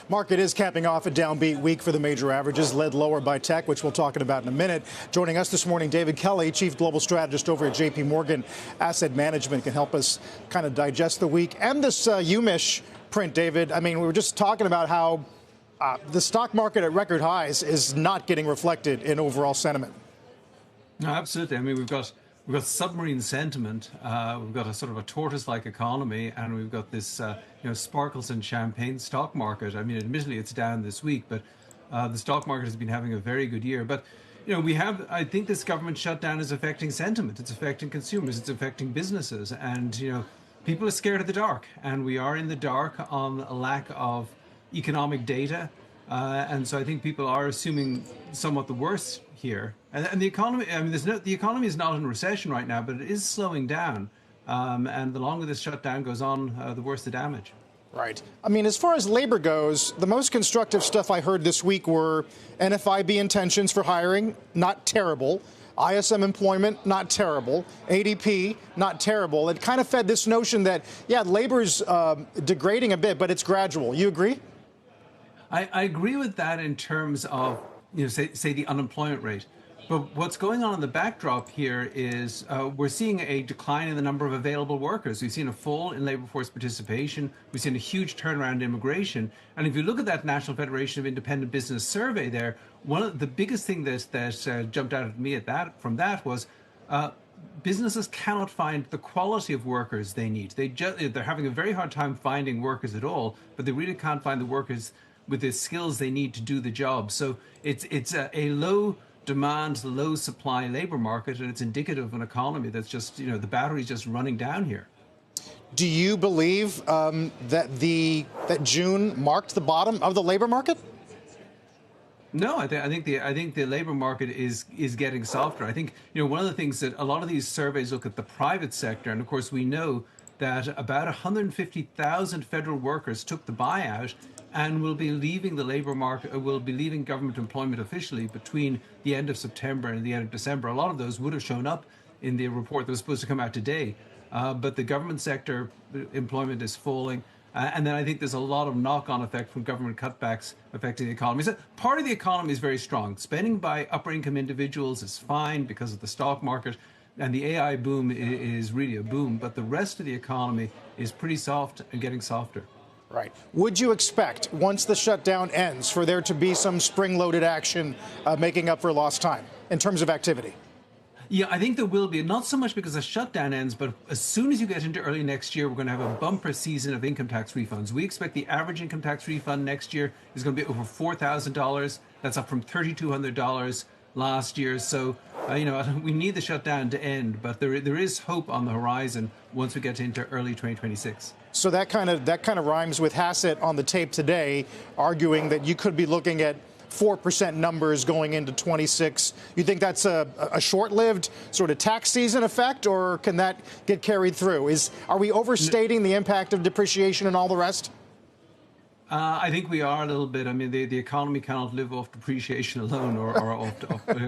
Market is capping off a downbeat week for the major averages, led lower by tech, which we'll talk about in a minute. Joining us this morning, David Kelly, Chief Global Strategist over at JPMorgan Asset Management, can help us kind of digest the week and this UMISH print, David. I mean, we were just talking about how the stock market at record highs is not getting reflected in overall sentiment. No, absolutely. I mean, we've got submarine sentiment. We've got a sort of a tortoise-like economy, and we've got this sparkles and champagne stock market. I mean, admittedly, it's down this week, but the stock market has been having a very good year. But I think this government shutdown is affecting sentiment. It's affecting consumers. It's affecting businesses, and people are scared of the dark, and we are in the dark on a lack of economic data, and so I think people are assuming somewhat the worst here. And the economy, I mean, the economy is not in recession right now, but it is slowing down. And the longer this shutdown goes on, the worse the damage. Right. I mean, as far as labor goes, the most constructive stuff I heard this week were NFIB intentions for hiring, not terrible. ISM employment, not terrible. ADP, not terrible. It kind of fed this notion that, yeah, labor's degrading a bit, but it's gradual. You agree? I agree with that in terms of, say the unemployment rate. But what's going on in the backdrop here is we're seeing a decline in the number of available workers. We've seen a fall in labor force participation. We've seen a huge turnaround in immigration. And if you look at that National Federation of Independent Business survey there, one of the biggest thing that jumped out at me from that was businesses cannot find the quality of workers they need. They're having a very hard time finding workers at all, but they really can't find the workers with the skills they need to do the job. So it's a low demand, low supply labor market, and it's indicative of an economy that's just, the battery's just running down here. Do you believe that June marked the bottom of the labor market? No, I think the labor market is getting softer. I think one of the things that a lot of these surveys look at the private sector, and of course we know that about 150,000 federal workers took the buyout and will be leaving the labor market, will be leaving government employment officially between the end of September and the end of December. A lot of those would have shown up in the report that was supposed to come out today, but the government sector employment is falling. And then I think there's a lot of knock-on effect from government cutbacks affecting the economy. So part of the economy is very strong. Spending by upper-income individuals is fine because of the stock market, and the AI boom is really a boom. But the rest of the economy is pretty soft and getting softer. Right. Would you expect, once the shutdown ends, for there to be some spring-loaded action making up for lost time in terms of activity? Yeah, I think there will be, not so much because the shutdown ends, but as soon as you get into early next year, we're going to have a bumper season of income tax refunds. We expect the average income tax refund next year is going to be over $4,000. That's up from $3,200 last year. So, we need the shutdown to end, but there is hope on the horizon once we get into early 2026. So that kind of rhymes with Hassett on the tape today, arguing that you could be looking at 4% numbers going into 26. You think that's a short-lived sort of tax season effect, or can that get carried through? Are we overstating the impact of depreciation and all the rest? I think we are a little bit. I mean, the economy cannot live off depreciation alone or off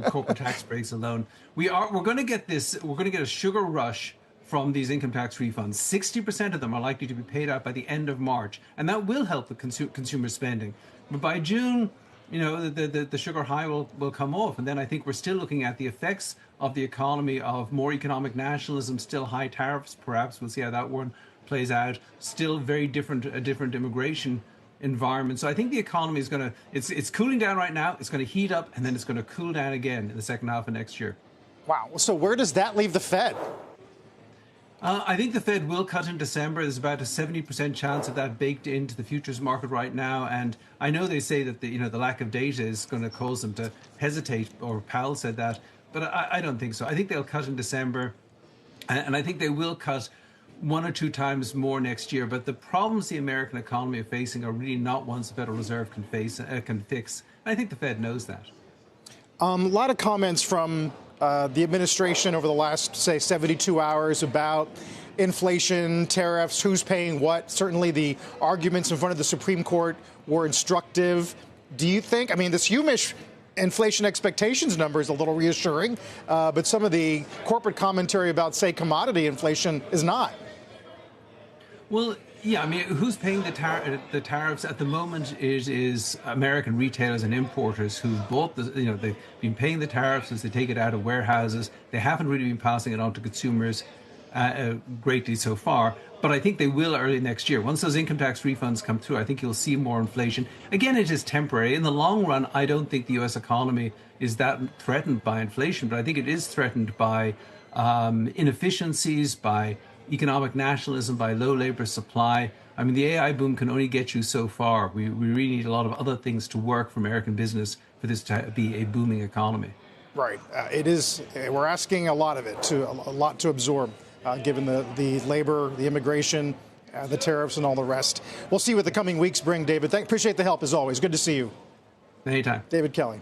corporate tax breaks alone. We're going to get a sugar rush from these income tax refunds. 60% of them are likely to be paid out by the end of March, and that will help the consumer spending. But by June, the sugar high will come off. And then I think we're still looking at the effects of the economy of more economic nationalism, still high tariffs, perhaps. We'll see how that one plays out. Still very different immigration environment. So I think the economy is it's cooling down right now. It's going to heat up, and then it's going to cool down again in the second half of next year. Wow. So where does that leave the Fed? I think the Fed will cut in December. There's about a 70% chance of that baked into the futures market right now. And I know they say that the lack of data is going to cause them to hesitate, or Powell said that, but I don't think so. I think they'll cut in December, and I think they will cut 1 or 2 times more next year. But the problems the American economy is facing are really not ones the Federal Reserve can fix. I think the Fed knows that. A lot of comments from the administration over the last, say, 72 hours about inflation, tariffs, who's paying what. Certainly the arguments in front of the Supreme Court were instructive. Do you think, I mean, this UMISH inflation expectations number is a little reassuring, but some of the corporate commentary about, say, commodity inflation is not. Well, Yeah, I mean, who's paying the tariffs at the moment? It is American retailers and importers who bought the, they've been paying the tariffs as they take it out of warehouses. They haven't really been passing it on to consumers greatly so far, but I think they will early next year. Once those income tax refunds come through, I think you'll see more inflation. Again, it is temporary. In the long run, I don't think the U.S. economy is that threatened by inflation, but I think it is threatened by inefficiencies, by economic nationalism, by low labor supply. I mean, the AI boom can only get you so far. We really need a lot of other things to work for American business for this to be a booming economy. Right. It is. We're asking a lot of it, a lot to absorb, given the labor, the immigration, the tariffs, and all the rest. We'll see what the coming weeks bring, David. Appreciate the help, as always. Good to see you. Anytime. David Kelly.